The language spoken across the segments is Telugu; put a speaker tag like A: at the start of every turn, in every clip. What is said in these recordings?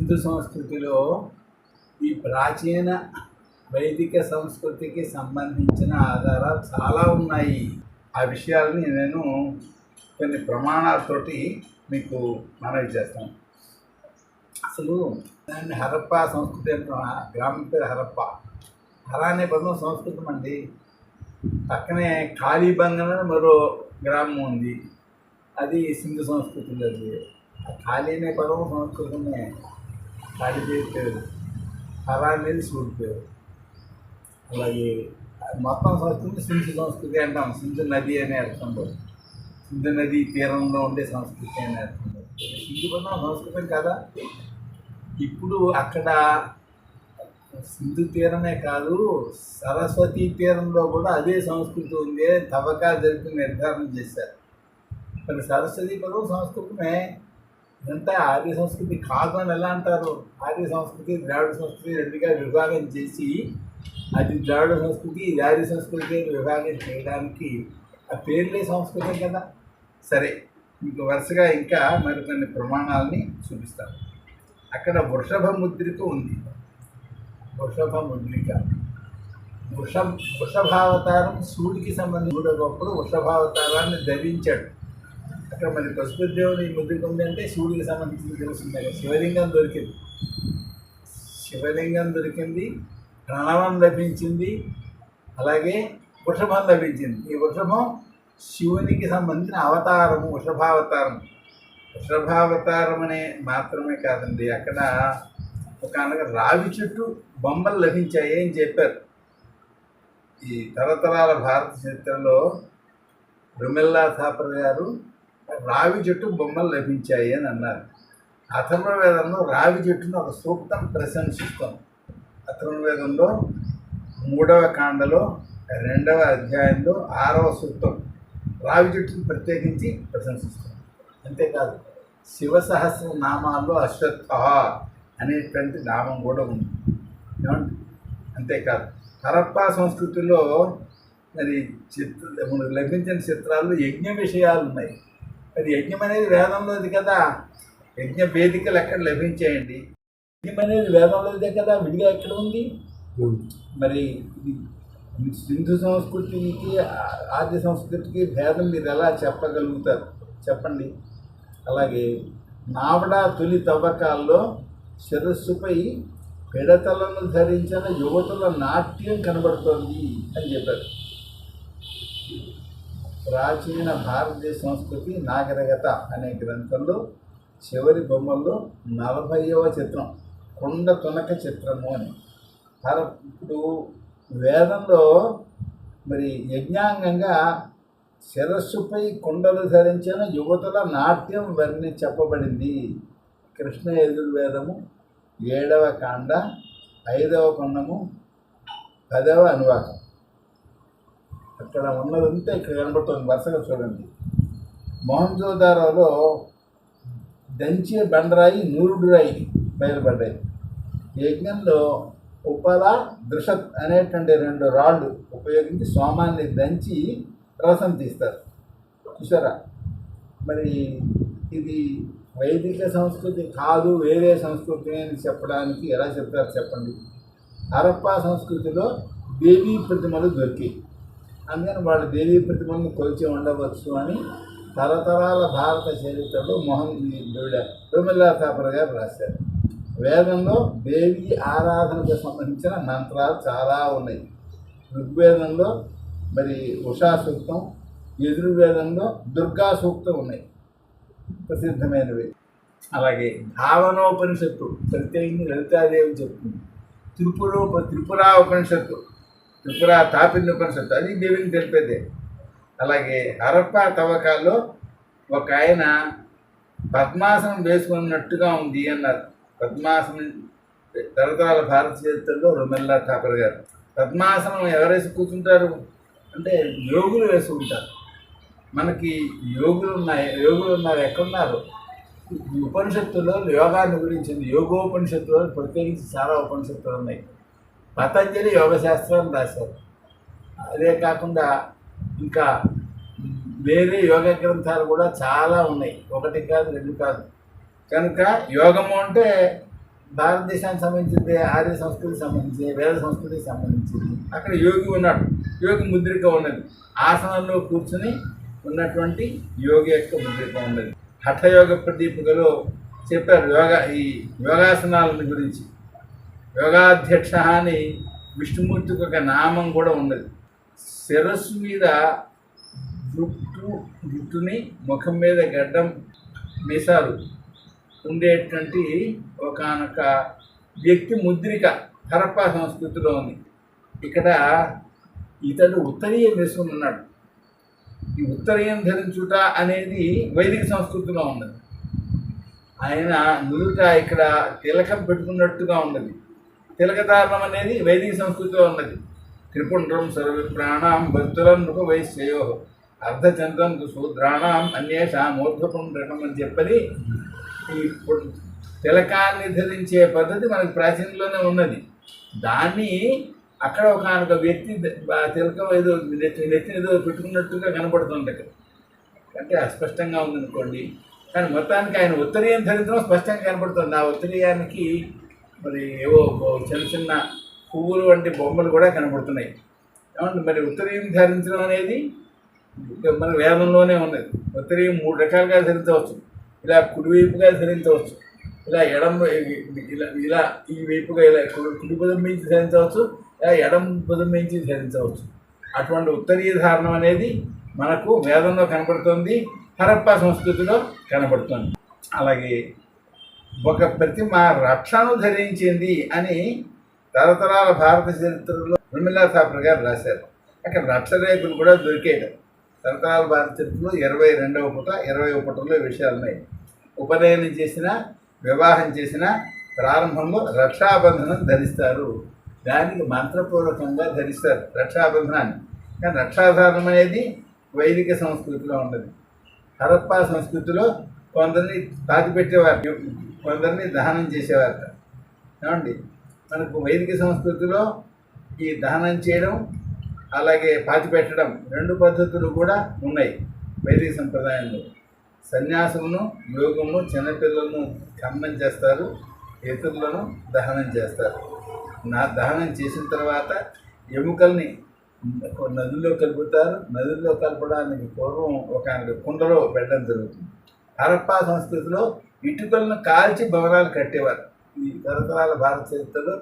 A: సింధు సంస్కృతిలో ఈ ప్రాచీన వైదిక సంస్కృతికి సంబంధించిన ఆధారాలు చాలా ఉన్నాయి. ఆ విషయాలని నేను కొన్ని ప్రమాణాలతోటి మీకు మనవి చేస్తాను. అసలు దాన్ని హరప్పా సంస్కృతి అంటున్నా. గ్రామం పేరు హరప్ప. హర అనే పదం సంస్కృతం అండి. పక్కనే కాళీబంగన్ అని మరో గ్రామం ఉంది, అది సింధు సంస్కృతిలో. ఆ కాళీ అనే పదం సంస్కృతమే, కాళీ పేరు. హర అనేది శివుడి పేరు. అలాగే మొత్తం సంస్కృతి సింధు సంస్కృతి అంటాం. సింధు నది అనే అర్థంలో, సింధు నది తీరంలో ఉండే సంస్కృతి అనే అర్థంలో. సింధు పదం సంస్కృతం కదా. ఇప్పుడు అక్కడ సింధు తీరమే కాదు, సరస్వతీ తీరంలో కూడా అదే సంస్కృతి ఉంది. తవ్వకాలు జరిపి నిర్ధారణ చేశారు. మరి సరస్వతీ పదం సంస్కృతమే. ఇదంతా ఆర్య సంస్కృతి కాదు అని ఎలా అంటారు? ఆర్య సంస్కృతి ద్రావిడ సంస్కృతి రెండుగా విభాగం చేసి, అది ద్రావిడ సంస్కృతి, ఇది ఆర్య సంస్కృతి విభాగం చేయడానికి ఆ పేర్లే సంస్కృతం కదా. సరే, మీకు వరుసగా ఇంకా మరికొన్ని ప్రమాణాలని చూపిస్తాను. అక్కడ వృషభ ముద్రిక ఉంది. వృషభ ముద్రిక, వృషభావతారం శివుడికి సంబంధించినప్పుడు వృషభావతారాన్ని ధరించాడు. అక్కడ మరి పశుపతిదేవుని ముద్రిక ఉంది అంటే శివుడికి సంబంధించింది తెలుస్తుంది. శివలింగం దొరికింది, శివలింగం దొరికింది, ప్రణవం లభించింది, అలాగే వృషభం లభించింది. ఈ వృషభం శివునికి సంబంధించిన అవతారము, వృషభావతారం. వృషభావతారం అనే మాత్రమే కాదండి, అక్కడ ఒక రావి చెట్టు బొమ్మలు లభించాయి అని చెప్పారు. ఈ తరతరాల భారత చరిత్రలో రుమెల్లా థాపర్ గారు రావి చెట్టు బొమ్మలు లభించాయి అని అన్నారు. అథర్వవేదంలో రావి చెట్టును ఒక సూక్తం ప్రశంసిస్తాం. అథర్వవేదంలో 3వ కాండలో 2వ అధ్యాయంలో 6వ సూక్తం రావి చెట్టును ప్రత్యేకించి ప్రశంసిస్తాం. అంతేకాదు, శివ సహస్ర నామాల్లో అశ్వత్థ అనేటువంటి నామం కూడా ఉంది. ఏమంటే అంతేకాదు, హరప్పా సంస్కృతిలో మరి లభించిన చిత్రాల్లో యజ్ఞ విషయాలు ఉన్నాయి. మరి యజ్ఞం అనేది వేదంలోది కదా. యజ్ఞ వేదికలు ఎక్కడ లభించాయండి? యజ్ఞం అనేది వేదంలోదే కదా, విడిగా ఎక్కడ ఉంది? మరి సింధు సంస్కృతికి ఆద్య సంస్కృతికి భేదం మీరు ఎలా చెప్పగలుగుతారు? చెప్పండి. అలాగే నావడా తొలి తవ్వకాల్లో శిరస్సుపై పిడతలను ధరించిన యువతుల నాట్యం కనబడుతోంది అని చెప్పారు. ప్రాచీన భారతదేశ సంస్కృతి నాగరికత అనే గ్రంథంలో చివరి బొమ్మల్లో 40వ చిత్రం కొండ తునక చిత్రము అని. ఇప్పుడు వేదంలో మరి యజ్ఞాంగంగా శిరస్సుపై కుండలు ధరించిన యువతుల నాట్యం చెప్పబడింది. కృష్ణ యజుర్వేదము 7వ కాండ 5వ ఖండము 10వ అనువాకం. అక్కడ ఉన్నదంతా ఇక్కడ కనబడుతుంది. వరుసగా చూడండి. మొహంజోదారోలో దంచే బండరాయి, నూరుడు రాయి బయలుపడ్డాయి. యజ్ఞంలో ఉపల దృషత్ అనేటువంటి 2 రాళ్ళు ఉపయోగించి సోమాన్ని దంచి రసం తీస్తారు. చూసారా? మరి ఇది వైదిక సంస్కృతి కాదు, వేరే సంస్కృతి అని చెప్పడానికి ఎలా చెప్తారు చెప్పండి? హరప్పా సంస్కృతిలో దేవీ ప్రతిమలు దొరికాయి, అందుకని వాళ్ళు దేవీ ప్రతిమలను కొలిచి ఉండవచ్చు అని తరతరాల భారత చరిత్రలో రుమెల్లా థాపర్ గారు రాశారు. వేదంలో దేవీ ఆరాధనకు సంబంధించిన మంత్రాలు చాలా ఉన్నాయి. ఋగ్వేదంలో మరి ఉషా సూక్తం, యజుర్వేదంలో దుర్గా సూక్తం ఉన్నాయి, ప్రసిద్ధమైనవి. అలాగే భావనోపనిషత్తు ప్రత్యేకంగా లలితాదేవి చెప్తుంది. త్రిపురా ఉపనిషత్తు, త్రిపురా తాపిని ఉపనిషత్తు, అది దేవిని తెలిపేదే. అలాగే హరప్పా తవ్వకాల్లో ఒక ఆయన పద్మాసనం వేసుకున్నట్టుగా ఉంది అన్నారు. పద్మాసనం తరతరాల భారత చరిత్రలో రుమెల్లా థాపర్ గారు. పద్మాసనం ఎవరేసి కూర్చుంటారు అంటే యోగులు వేసుకుంటారు. మనకి యోగులు ఉన్నారు, ఎక్కడున్నారు? ఉపనిషత్తులో యోగాన్ని గురించింది. యోగోపనిషత్తులో ప్రత్యేకించి చాలా ఉపనిషత్తులు ఉన్నాయి. పతంజలి యోగశాస్త్రాన్ని రాశారు. అదే కాకుండా ఇంకా వేరే యోగ గ్రంథాలు కూడా చాలా ఉన్నాయి, 1 కాదు 2 కాదు. కనుక యోగము అంటే భారతదేశానికి సంబంధించింది, ఆర్య సంస్కృతికి సంబంధించింది, వేద సంస్కృతికి సంబంధించింది. అక్కడ యోగి ఉన్నాడు, యోగి ముద్రిక ఉన్నది. ఆసనంలో కూర్చుని ఉన్నటువంటి యోగి యొక్క ముద్రిక ఉన్నది. హఠయోగ ప్రదీపికలో చెప్పారు ఈ యోగాసనాల గురించి. యోగాధ్యక్ష అని విష్ణుమూర్తికి ఒక నామం కూడా ఉన్నది. శిరస్సు మీద జుట్టుని, ముఖం మీద గడ్డం, మీసాలు ఉండేటువంటి ఒకానొక వ్యక్తి ముద్రిక హరప్పా సంస్కృతిలో ఉంది. ఇక్కడ ఇతడు ఉత్తరీయం వేసుకుని ఉన్నాడు. ఈ ఉత్తరీయం ధరించుట అనేది వైదిక సంస్కృతిలో ఉన్నది. ఆయన నుదుట ఇక్కడ తిలకం పెట్టుకున్నట్టుగా ఉన్నది. తిలకధారణం అనేది వైదిక సంస్కృతిలో ఉన్నది. త్రిపుండ్రం సర్వ ప్రాణాం భక్తులం నృప వైశ్యయో అర్ధచంద్రం శూద్రాణం అన్యేషాం ఊర్ధ్వపుండ్రం అని చెప్పని ఈ తిలకాన్ని ధరించే పద్ధతి మనకు ప్రాచీనంలోనే ఉన్నది. దాన్ని అక్కడ ఒక వ్యక్తి తిలకం ఏదో నెత్తిన ఏదో పెట్టుకున్నట్టుగా కనపడుతుంది. అక్కడ అంటే అస్పష్టంగా ఉందనుకోండి, కానీ మొత్తానికి ఆయన ఉత్తరీయం ధరించడం స్పష్టంగా కనపడుతుంది. ఆ ఉత్తరీయానికి మరి ఏవో చిన్న చిన్న పువ్వులు వంటి బొమ్మలు కూడా కనపడుతున్నాయి. ఏమంటే మరి ఉత్తరీయం ధరించడం అనేది మన వేదంలోనే ఉన్నది. ఉత్తరీయం 3 రకాలుగా ధరించవచ్చు. ఇలా కుడివైపుగా ధరించవచ్చు, ఇలా ఇలా ఈ వైపుగా ఇలా కుడి భుజం మించి ధరించవచ్చు, ఇలా ఎడం భుజం మించి ధరించవచ్చు. అటువంటి ఉత్తరీయ ధారణం అనేది మనకు వేదంలో కనపడుతుంది, హరప్పా సంస్కృతిలో కనపడుతుంది. అలాగే ఒక ప్రతిమ రక్షను ధరించింది అని తరతరాల భారత చరిత్రలో విమలా థాపర్ గారు రాశారు. అక్కడ రక్షరేఖలు కూడా దొరికేయడం. తరతరాల భారత చరిత్రలో 22వ పుట 20వ పుటలో విషయాలు ఉన్నాయి. ఉపనయనం చేసిన, వివాహం చేసిన ప్రారంభంలో రక్షాబంధనం ధరిస్తారు. దానికి మంత్రపూర్వకంగా ధరిస్తారు రక్షాబంధనాన్ని. కానీ రక్షాధారణం అనేది వైదిక సంస్కృతిలో ఉన్నది. హరప్పా సంస్కృతిలో కొందరిని పాతిపెట్టేవారు, కొందరిని దహనం చేసేవారు. ఏమండి, మనకు వైదిక సంస్కృతిలో ఈ దహనం చేయడం అలాగే పాతిపెట్టడం 2 పద్ధతులు కూడా ఉన్నాయి వైదిక సంప్రదాయంలో. సన్యాసమును, యోగమును, చిన్నపిల్లలను ఖననం చేస్తారు, ఇతరులను దహనం చేస్తారు. దహనం చేసిన తర్వాత ఎముకల్ని నదుల్లో కలుపుతారు. నదుల్లో కలపడానికి పూర్వం ఒక కుండలో పెట్టడం జరుగుతుంది. హరప్పా సంస్కృతిలో ఇటుకలను కాల్చి భవనాలు కట్టేవారు. ఈ తరతరాల భారత చరిత్రలో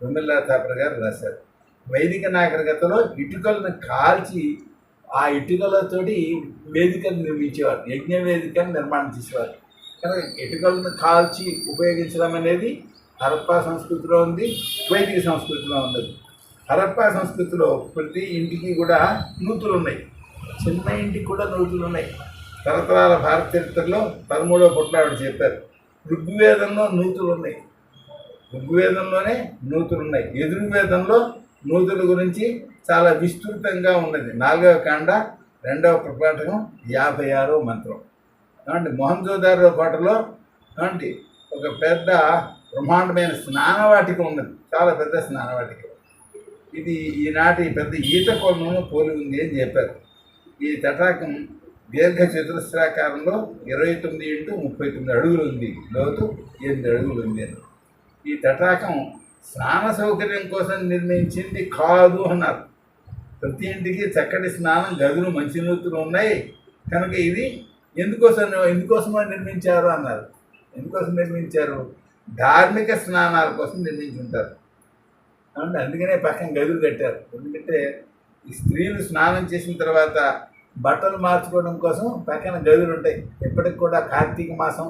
A: విమలా థాపర్ గారు రాశారు. వైదిక నాగరికతలో ఇటుకలను కాల్చి ఆ ఇటుకలతోటి వేదికలు నిర్మించేవారు, యజ్ఞ వేదికను నిర్మాణం చేసేవారు. కనుక ఇటుకలను కాల్చి ఉపయోగించడం అనేది హరప్పా సంస్కృతిలో ఉంది, వైదిక సంస్కృతిలో ఉన్నది. హరప్పా సంస్కృతిలో ప్రతి ఇంటికి కూడా నూతులు ఉన్నాయి. చిన్న ఇంటికి కూడా నూతులు ఉన్నాయి. తరతరాల భారత చరిత్రలో 13వ పుటలో ఆవిడ చెప్పారు. ఋగ్వేదంలో నూతులు ఉన్నాయి. ఋగ్వేదంలోనే నూతులు ఉన్నాయి. యజుర్వేదంలో నూతుల గురించి చాలా విస్తృతంగా ఉన్నది. 4వ కాండ 2వ ప్రపాఠకం 56వ మంత్రం. ఏమంటే మొహంజోదారో కోటలో ఏమంటే ఒక పెద్ద బ్రహ్మాండమైన స్నానవాటిక ఉన్నది, చాలా పెద్ద స్నానవాటిక. ఇది ఈనాటి పెద్ద ఈత కొలను పోలి ఉంది అని చెప్పారు. ఈ తటాకం దీర్ఘ చతురస్రాకారంలో 29 x 39 అడుగులు ఉంది, లోతు 8 అడుగులు ఉంది అని. ఈ తటాకం స్నాన సౌకర్యం కోసం నిర్మించింది కాదు అన్నారు. ప్రతి ఇంటికి చక్కటి స్నానం గదులు, మంచినూతులు ఉన్నాయి కనుక ఇది ఎందుకోసమో నిర్మించారు అన్నారు. ఎందుకోసం నిర్మించారు? ధార్మిక స్నానాల కోసం నిర్మించుంటారు. అంటే అందుకనే పక్కన గదులు కట్టారు. ఎందుకంటే ఈ స్త్రీలు స్నానం చేసిన తర్వాత బట్టలు మార్చుకోవడం కోసం పక్కన గదులు ఉంటాయి. ఎప్పటికి కూడా కార్తీక మాసం,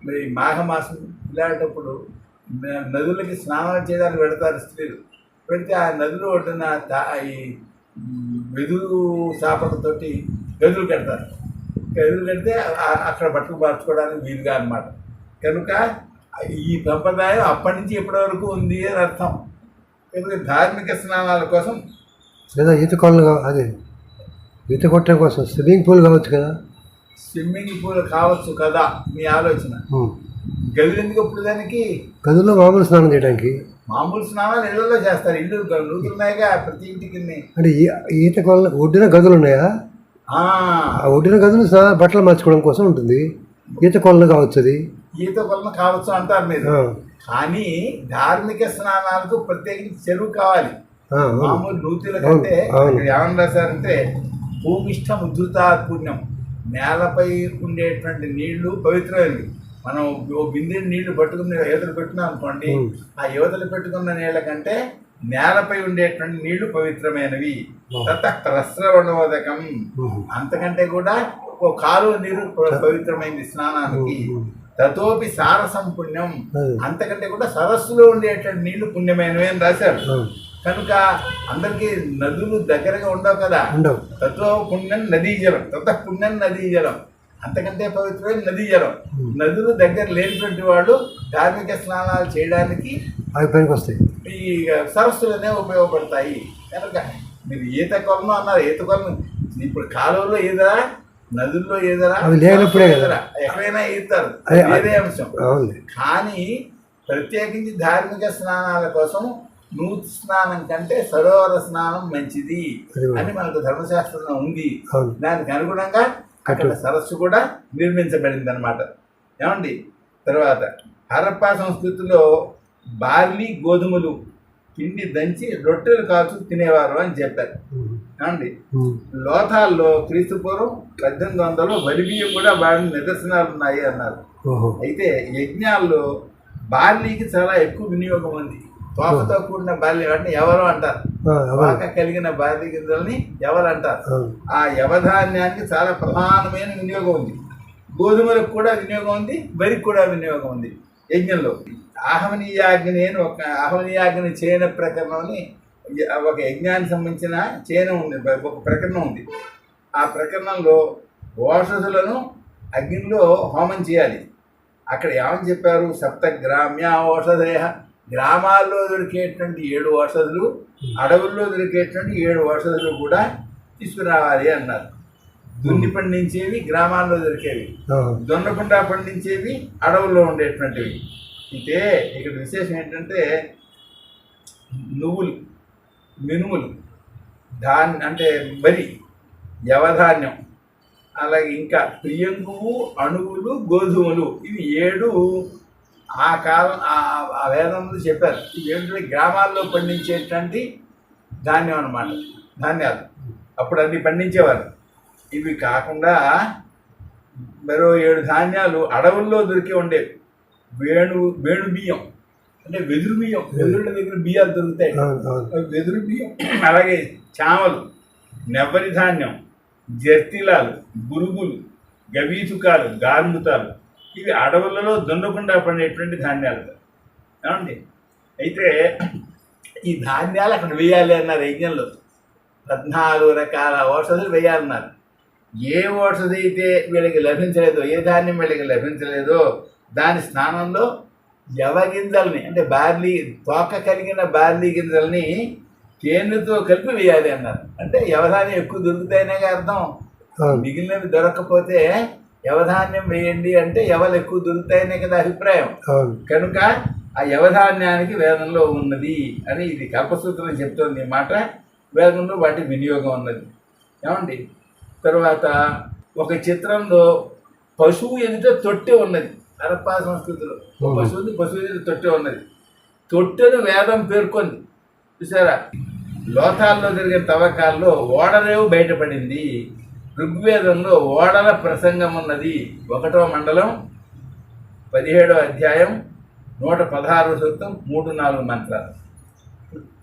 A: మరి మాఘమాసం ఇలాంటప్పుడు నదులకి స్నానాలు చేయడానికి పెడతారు స్త్రీలు. పెడితే ఆ నదులు ఒడ్డున ఈ వెదురు చాపలతోటి గదులు కడతారు. గదులు కడితే అక్కడ బట్టలు మార్చుకోవడానికి వీలుగా అన్నమాట. కనుక ఈ సంప్రదాయం అప్పటి నుంచి ఇప్పటి వరకు ఉంది అని అర్థం. కనుక ధార్మిక స్నానాల కోసం
B: లేదా ఈత కొలను, అదే ఈత కొట్టడం కోసం స్విమ్మింగ్ పూల్ కావచ్చు కదా.
A: స్విమ్మింగ్ పూల్ కావచ్చు కదా మీ ఆలోచన. గదులు ఎందుకు ఇప్పుడు దానికి?
B: గదుల్లో మామూలు స్నానం చేయడానికి.
A: మామూలు స్నానాలు ఇళ్లలో చేస్తారు. ఇల్లు నూతులున్నాయిగా ప్రతి ఇంటికి.
B: అంటే ఈత కొలను ఒడ్డున గదులు ఉన్నాయా? ఆ ఒడ్డున గదులు బట్టలు మార్చుకోవడం కోసం ఉంటుంది. ఈత కొలను కావచ్చు, అది
A: ఈత కొలను కావచ్చు అంటారు మీరు. కానీ ధార్మిక స్నానాలకు ప్రత్యేకించి చెరువు కావాలి.
B: అవును.
A: మామూలు నూతుల కంటే
B: అవును.
A: ఇక్కడ ఏమని రాశారంటే భూమిష్టం ఉద్ధృతాత్ పుణ్యం, నేలపై ఉండేటువంటి నీళ్లు పవిత్రమైనవి. మనం ఓ బిందె నీళ్లు పట్టుకుని యువతలు పెట్టుకున్నాం అనుకోండి, ఆ యువతలు పెట్టుకున్న నీళ్ళ కంటే నేలపై ఉండేటువంటి నీళ్లు పవిత్రమైనవి. ప్రస్రవణోదకం, అంతకంటే కూడా ఓ కాలువ నీరు పవిత్రమైనది స్నానానికి. తతోపి సారసం పుణ్యం, అంతకంటే కూడా సరస్సులో ఉండేటువంటి నీళ్లు పుణ్యమైనవి అని రాశారు. కనుక అందరికీ నదులు దగ్గరగా ఉండవు కదా. తత్వ పుణ్యం నదీ జలం, తత పుణ్యం నదీ జలం, అంతకంటే పవిత్రమైన నదీ జలం. నదులు దగ్గర లేనిటువంటి వాళ్ళు ధార్మిక స్నానాలు చేయడానికి
B: అవి పనికి వస్తాయి,
A: ఈ సరస్సులనే ఉపయోగపడతాయి. కనుక మీరు ఈత కొలను అన్నారు, ఈత కొలను ఇప్పుడు కాలువలో ఈదరా, నదుల్లో ఈదరా,
B: అవి లేనప్పుడే
A: ఈదరా, ఎక్కడైనా ఈదుతారు, వేరే అంశం. కానీ ప్రత్యేకించి ధార్మిక స్నానాల కోసం నూతి స్నానం కంటే సరోవర స్నానం మంచిది అని మనకు ధర్మశాస్త్రంలో ఉంది. దానికి అనుగుణంగా అక్కడ సరస్సు కూడా నిర్మించబడింది అనమాట. ఏమండి, తర్వాత హరప్పా సంస్కృతిలో బార్లీ గోధుమలు పిండి దంచి రొట్టెలు కాల్చు తినేవారు అని చెప్పారు. ఏమండి, లోథాల్లో క్రీస్తు పూర్వం 1800లో వలిబియ్యం కూడా వాడిన నిదర్శనాలు ఉన్నాయి అన్నారు. అయితే యజ్ఞాల్లో బార్లీకి చాలా ఎక్కువ వినియోగం ఉంది. తోకతో కూడిన బార్లీ అంటే ఎవరో అంటారు, తోక కలిగిన బార్లీ గింజల్ని ఎవరు అంటారు. ఆ యవధాన్యానికి చాలా ప్రధానమైన వినియోగం ఉంది. గోధుమలకు కూడా వినియోగం ఉంది, వరికి కూడా వినియోగం ఉంది యజ్ఞంలో. ఆహ్వనీయాగ్ని అని ఒక ఆహ్వనీయాగ్ని చేయన ప్రకరణంని ఒక యజ్ఞానికి సంబంధించిన చేయనం ఉంది, ఒక ప్రకరణం ఉంది. ఆ ప్రకరణంలో ఓషధులను అగ్నిలో హోమం చేయాలి. అక్కడ ఏమని చెప్పారు, సప్తగ్రామ్య ఓషధయ, గ్రామాల్లో దొరికేటువంటి 7 ఔషధులు, అడవుల్లో దొరికేటువంటి 7 ఔషధులు కూడా తీసుకురావాలి అన్నారు. దున్ని పండించేవి గ్రామాల్లో దొరికేవి, దొన్నకుండా పండించేవి అడవుల్లో ఉండేటువంటివి. అయితే ఇక్కడ విశేషం ఏంటంటే నువ్వులు, మినుములు, అంటే వరి, యవధాన్యం, అలాగే ఇంకా ప్రియంగువు, అణువులు, గోధుమలు, ఇవి 7 ఆ కాలం ఆ వేదంలో చెప్పారు. ఇవి ఏంటంటే గ్రామాల్లో పండించేటువంటి ధాన్యం అన్నమాట, ధాన్యాలు. అప్పుడు అన్ని పండించేవారు. ఇవి కాకుండా మరో 7 ధాన్యాలు అడవుల్లో దొరికే ఉండేవి. వేణు బియ్యం అంటే వెదురు బియ్యం, వెదురుల దగ్గర బియ్యాలు దొరుకుతాయి, వెదురు బియ్యం. అలాగే చామలు, నెవ్వరి ధాన్యం, జర్తిలాలు, గురుగులు, గవీతుకాలు, గార్ముతాలు, ఇవి అడవులలో దున్నకుండా పండేటువంటి ధాన్యాలు. ఏమండి, అయితే ఈ ధాన్యాలు అక్కడ వేయాలి అన్నారు యజ్ఞంలో. 14 రకాల ఔషధులు వేయాలన్నారు. ఏ ఔషధి అయితే వీళ్ళకి లభించలేదో, ఏ ధాన్యం వీళ్ళకి లభించలేదో దాని స్నానంలో యవగింజల్ని అంటే బార్లీ, తోక కలిగిన బార్లీ గింజల్ని తేనెతో కలిపి వేయాలి అన్నారు. అంటే యవధాన్యం ఎక్కువ దొరుకుతాయనే అర్థం. మిగిలినవి దొరకకపోతే యవధాన్యం వేయండి అంటే ఎవరు ఎక్కువ దొరుకుతాయనే కదా అభిప్రాయం. కనుక ఆ యవధాన్యానికి వేదంలో ఉన్నది అని ఇది కల్పసూత్రం చెప్తోంది. ఈ మాట వేదంలో వాటి వినియోగం ఉన్నది. ఏమండి, తర్వాత ఒక చిత్రంలో పశువు ఎదుట తొట్టె ఉన్నది. హరప్పా సంస్కృతిలో పశువు ఎదుట తొట్టె ఉన్నది. తొట్టెను వేదం పేర్కొంది. చూసారా, లోతాల్లో జరిగిన తవ్వకాల్లో ఓడరేవు బయటపడింది. ఋగ్వేదంలో ఓడల ప్రసంగం ఉన్నది. 1వ మండలం 17వ అధ్యాయం 116వ సూక్తం 3-4 మంత్రాలు.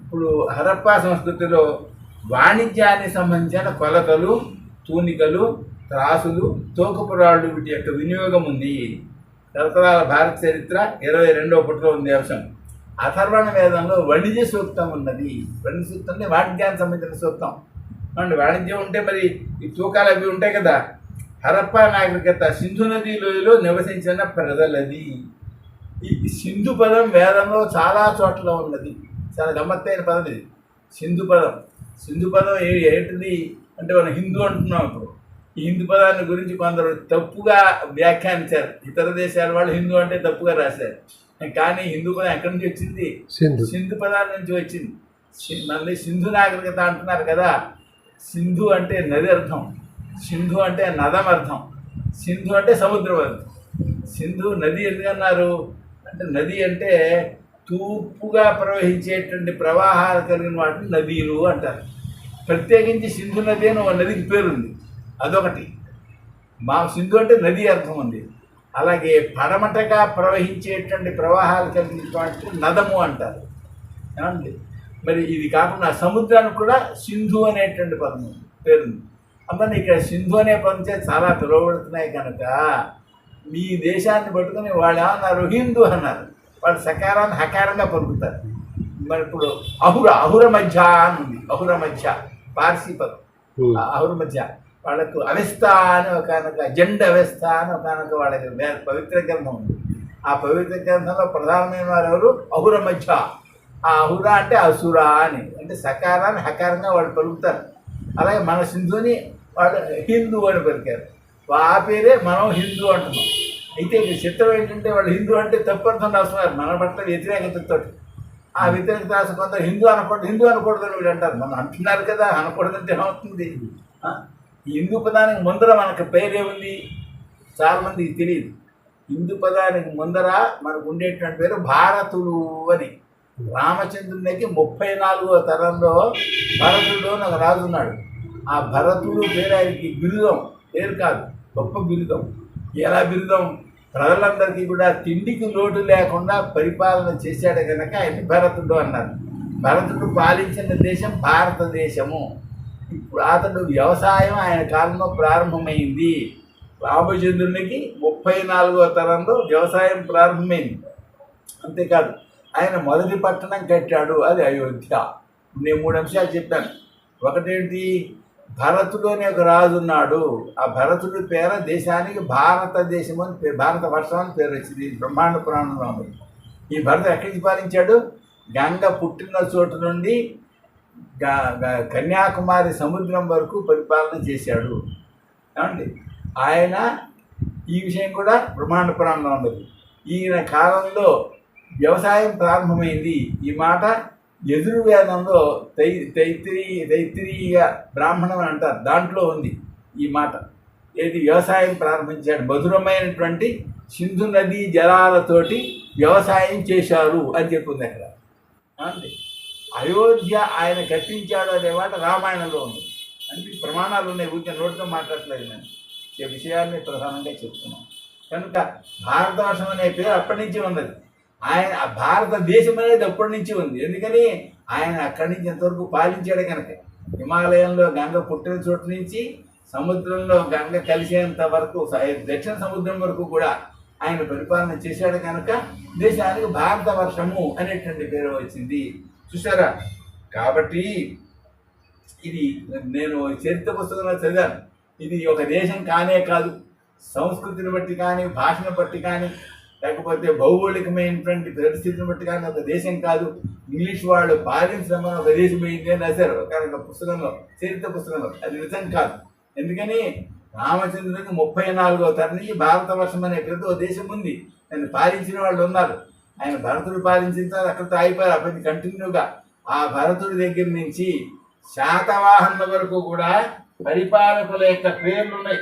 A: ఇప్పుడు హరప్పా సంస్కృతిలో వాణిజ్యానికి సంబంధించిన కొలతలు, తూనికలు, త్రాసులు, తోకపురాళ్ళు వీటి యొక్క వినియోగం ఉంది. తరతరాల భారత చరిత్ర 22వ పుటలో ఉంది అంశం. అథర్వణ వేదంలో వాణిజ్య సూక్తం ఉన్నది. వాణిజ్య సూక్తం అంటే వాణిజ్యానికి సంబంధించిన సూక్తం. అండి, వాణిజ్యం ఉంటే మరి ఈ తూకాలు అవి ఉంటాయి కదా. హరప్పా నాగరికత సింధు నదీ లోయలో నివసించిన ప్రజలది. ఈ సింధు పదం వేదంలో చాలా చోట్ల ఉన్నది. చాలా గమ్మత్తైన పదం ఇది, సింధు పదం. సింధు పదం ఏంటిది అంటే మనం హిందూ అంటున్నాం. ఇప్పుడు ఈ హిందూ పదాన్ని గురించి కొందరు తప్పుగా వ్యాఖ్యానించారు. ఇతర దేశాల వాళ్ళు హిందూ అంటే తప్పుగా రాశారు. కానీ హిందూ పదం ఎక్కడి నుంచి వచ్చింది? సింధు పదాల నుంచి వచ్చింది. మళ్ళీ సింధు నాగరికత అంటున్నారు కదా. సింధు అంటే నది అర్థం, సింధు అంటే నదం అర్థం, సింధు అంటే సముద్రం అర్థం. సింధు నది ఎందుకన్నారు అంటే నది అంటే తూర్పుగా ప్రవహించేటువంటి ప్రవాహాలు కలిగిన వాటిని నదీలు అంటారు. ప్రత్యేకించి సింధు నది అని ఒక నదికి పేరుంది, అదొకటి. మా సింధు అంటే నది అర్థం ఉంది. అలాగే పడమటగా ప్రవహించేటువంటి ప్రవాహాలు కలిగినటువంటి నదము అంటారు. ఏమండి, మరి ఇది కాకుండా సముద్రానికి కూడా సింధు అనేటువంటి పదం పేరుంది. అందుకని ఇక్కడ సింధు అనే పదం చేత చాలా పిలువబడుతున్నాయి కనుక మీ దేశాన్ని పట్టుకుని వాళ్ళు ఏమన్నారు, హిందూ అన్నారు. వాళ్ళు సకారాన్ని హకారంగా పలుకుతారు. మరి ఇప్పుడు అహుర మధ్య అని ఉంది, అహుర మధ్య పార్సీ పదం. అహుర మధ్య వాళ్ళకు అవస్థ అని ఒకనొక జెండ్ అవస్థ అని ఒకనొక వాళ్ళకి పవిత్ర గ్రంథం ఉంది. ఆ పవిత్ర గ్రంథంలో ప్రధానమైన వారు ఎవరు, అహుర మధ్య. ఆ అహుర అంటే అసుర అని, అంటే సకారాన్ని హకారంగా వాళ్ళు పలుకుతారు. అలాగే మన సింధుని వాళ్ళు హిందూ అని పలికారు. ఆ పేరే మనం హిందూ అంటున్నాం. అయితే ఈ చిత్రం ఏంటంటే వాళ్ళు హిందూ అంటే తప్పు అర్థం రాస్తున్నారు మన పట్ల వ్యతిరేకతతో. ఆ వ్యతిరేకత రాసి కొందరు హిందూ అనకూడదని వీళ్ళు అంటారు. మనం అంటున్నారు కదా, అనకూడదంటే ఏమవుతుంది? ఈ హిందూ పదానికి ముందర మనకు పేరే ఉంది, చాలామందికి తెలియదు. హిందూ పదానికి ముందర మనకు ఉండేటువంటి పేరు భారతులు అని. రామచంద్రునికి 34వ తరంలో భరతుడు అని ఒక రాజు ఉన్నాడు. ఆ భరతుడు పేరు ఆయనకి బిరుదం, పేరు కాదు, గొప్ప బిరుదం. ఎలా బిరుదం? ప్రజలందరికీ కూడా తిండికి లోటు లేకుండా పరిపాలన చేశాడు కనుక ఆయన భరతుడు అన్నారు. భరతుడు పాలించిన దేశం భారతదేశము. ఇప్పుడు అతడు వ్యవసాయం ఆయన కాలంలో ప్రారంభమైంది. రామచంద్రునికి 34వ తరంలో వ్యవసాయం ప్రారంభమైంది. అంతేకాదు ఆయన మొదటి పట్టణం కట్టాడు, అది అయోధ్య. నేను 3 అంశాలు చెప్పాను. ఒకటేంటి, భరతుడు అనే ఒక రాజు ఉన్నాడు. ఆ భరతుడి పేర దేశానికి భారతదేశం అని పేరు, భారతవర్షం అని పేరు వచ్చింది. బ్రహ్మాండ పురాణంలో ఉంది. ఈ భరతుడు ఎక్కడి నుంచి పాలించాడు? గంగ పుట్టిన చోటు నుండి కన్యాకుమారి సముద్రం వరకు పరిపాలన చేశాడు. ఏమండి, ఆయన ఈ విషయం కూడా బ్రహ్మాండ పురాణంలో ఉన్నది. ఈయన కాలంలో వ్యవసాయం ప్రారంభమైంది. ఈ మాట యజుర్వేదంలో తైత్తిరీయ బ్రాహ్మణం అంటారు, దాంట్లో ఉంది ఈ మాట. ఏది వ్యవసాయం ప్రారంభించాడు, మధురమైనటువంటి సింధు నదీ జలాలతోటి వ్యవసాయం చేశారు అని చెప్పింది అక్కడ. అండి, అయోధ్య ఆయన కట్టించాడు అనే మాట రామాయణంలో ఉంది. అంటే ప్రమాణాలు ఉన్నాయి, ఊరికే నోటితో మాట్లాడలేదు. నేను ఈ విషయాన్ని ప్రధానంగా చెప్తున్నాను. కనుక భారతవర్షం అనే పేరు అప్పటి నుంచి ఉన్నది. ఆయన భారతదేశం అనేది అప్పటి నుంచి ఉంది. ఎందుకని ఆయన అక్కడి నుంచి ఎంతవరకు పాలించాడు కనుక. హిమాలయంలో గంగ పుట్టిన చోటు నుంచి సముద్రంలో గంగ కలిసేంత వరకు, దక్షిణ సముద్రం వరకు కూడా ఆయన పరిపాలన చేశాడు కనుక దేశానికి భారతవర్షము అనేటువంటి పేరు వచ్చింది. చూసారా? కాబట్టి ఇది నేను చరిత్ర పుస్తకంలో చదివాను. ఇది ఒక దేశం కానే కాదు, సంస్కృతిని బట్టి కానీ, భాషను బట్టి కానీ, లేకపోతే భౌగోళికమైనటువంటి పరిస్థితిని బట్టి కానీ ఒక దేశం కాదు. ఇంగ్లీష్ వాళ్ళు పాలించడం ఒక దేశం అయింది అని రాశారు ఒక పుస్తకంలో, చరిత్ర పుస్తకంలో. అది నిజం కాదు. ఎందుకని రామచంద్రునికి 34వ తరం నుంచి భారతవర్షం అనే పెద్ద ఒక దేశం ఉంది. ఆయన పాలించిన వాళ్ళు ఉన్నారు. ఆయన భరతుడు పాలించిన తర్వాత అక్కడితో అయిపోయారు. అప్పటి కంటిన్యూగా ఆ భరతుడి దగ్గర నుంచి శాతవాహనుల వరకు కూడా పరిపాలకుల యొక్క పేర్లు ఉన్నాయి.